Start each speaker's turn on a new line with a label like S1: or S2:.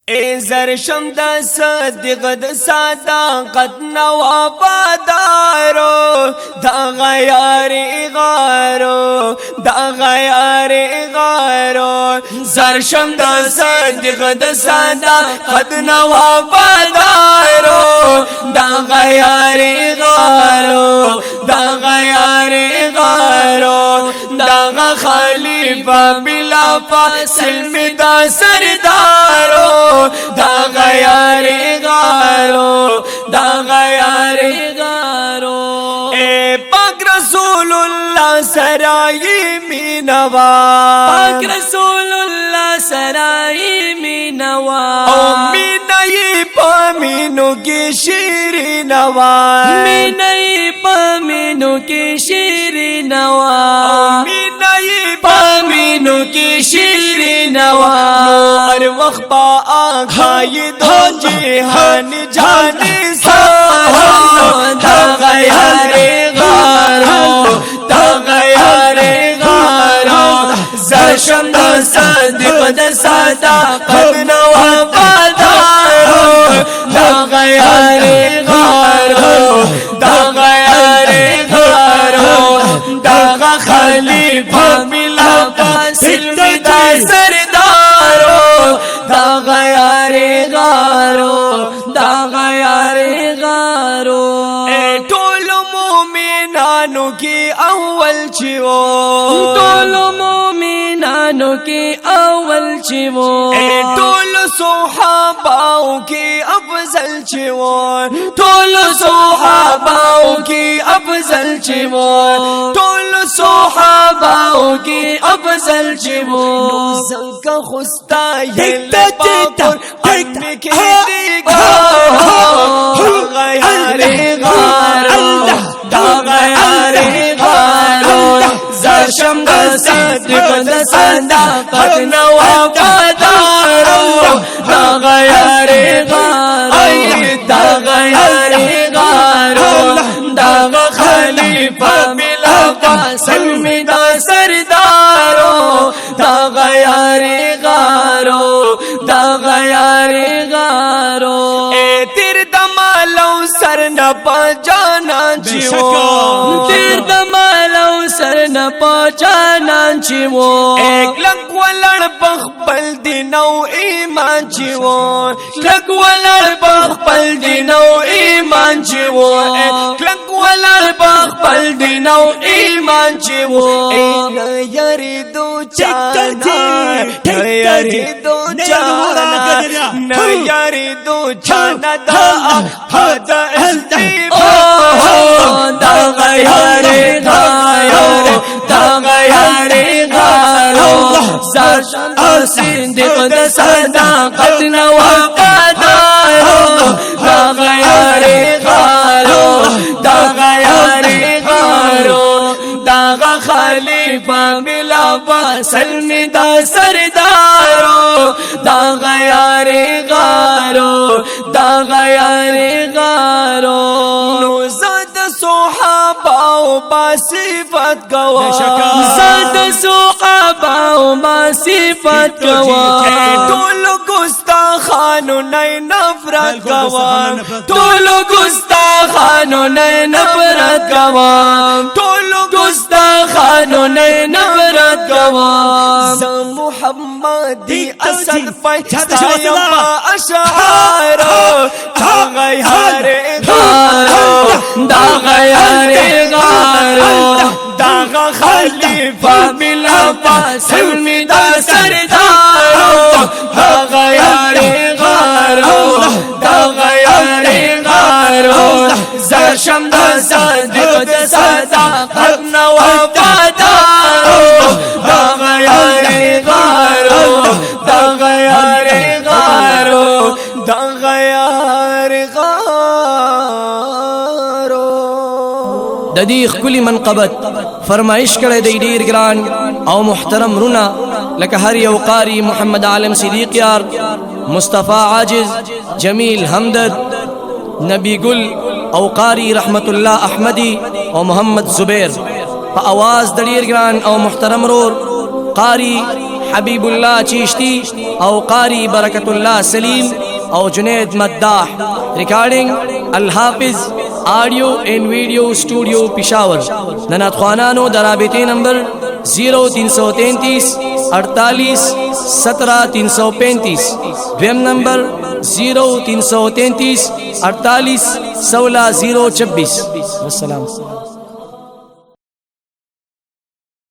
S1: ای زرشم دا صدق دا صداقت نوابادارو دا غیاری غارو دا غیاری غارو زرشم دا صدق دا صداقت نوابادارو دا غیاری غارو دا غیاری غارو دا خلیفہ بلا فاصل میں دا سردارو دا غیاری غارو دا غیاری غارو اے پاک رسول اللہ سرائی مینوا پاک رسول اللہ سرائی مینوا او مینائی پامینو کی شیری نوا مینائی پامینو کی شیری نوا مینائی پامینو کی شیری نوا ہر وقت پا آنکھائی دو جہان جانی سارو دا غیاری غارو دا غیاری غارو زرشم دا صدق دا صداقت نوابادارو دا غیاری غارو دا غیاری غارو دا خلیفہ ملا فاصل میں دا سردارو دا غیاری غارو دا غیاری غارو اے ٹول مومنانو کی اول چیو ٹول مومنانو کی اول چیو اے ٹول صحاباؤ کی افضل چیو ٹول صحاباؤ کی افضل چیو ٹول صحاباؤ کی افضل چیو زنکا خستا یل پاکر حمی کی دیگا غیاری غارو دا غیاری غارو زرشم دا صدق دا صداقت نوابادارو دا غیاری غارو دا غیاری غارو دا خلیفہ ملا فاصل میں دا سردارو دا غیاری غارو دا غیاری غارو اے تیر دمالو سر نپا جانا چیو تیر دمالو سر نپا جانا چیو ایک لگ ولڑ بخبل دینو ایمان چیو لگ ولڑ بخبل دینو ایمان چیو ایک لگ ولڑ بخبل دینو ایمان چیو یری دو چانا یری دو چانا یری دو چانا دا حدا استیبا دا غیاری غارو دا غیاری غارو زرشم صدق دا صداقت نوابادارو دا غیاری غارو دا غیاری غارو دا خلیفہ ملا فاصل میں دا سردارو دا غیاری غارو دا غیاری غارو نو زد صحاباؤ با صفت گوا زد صحاباؤ با صفت گوا تولو گستاخانو نئی نفرت گوا تولو گستاخانو نئی نفرت گوا تولو گستاخانو نئی نفرت گوا زم محمدی اسد فیستایم با اشعارو دا غیاری غارو دا غیاری غارو دا خلیفہ ملا فاصل میں دا سردارو دا غیاری غارو دا غیاری غارو زرشم دا صدق دا صداقت نوابادارو دا غیاری غارو دا غیاری غارو دا غیاری غارو
S2: ددیخ کلی منقبت فرمائش کرے دی دیر گران او محترم رونا لکه هر یو قاری محمد عالم صدیق یار مصطفی عاجز جمیل حمدد نبی گل او قاری رحمت اللہ احمدی او محمد زبیر پا آواز دیر گران او محترم رور قاری हबीबुल्लाह चिश्ती और कारी बरकतुल्लाह सलीम और Junaid Maddah. Recording Al Hafiz audio and video studio Peshawar. ननात खानानो दराबते नंबर 0333 48 17 335। वेम नंबर 0333 48 16 026। वस्सलाम।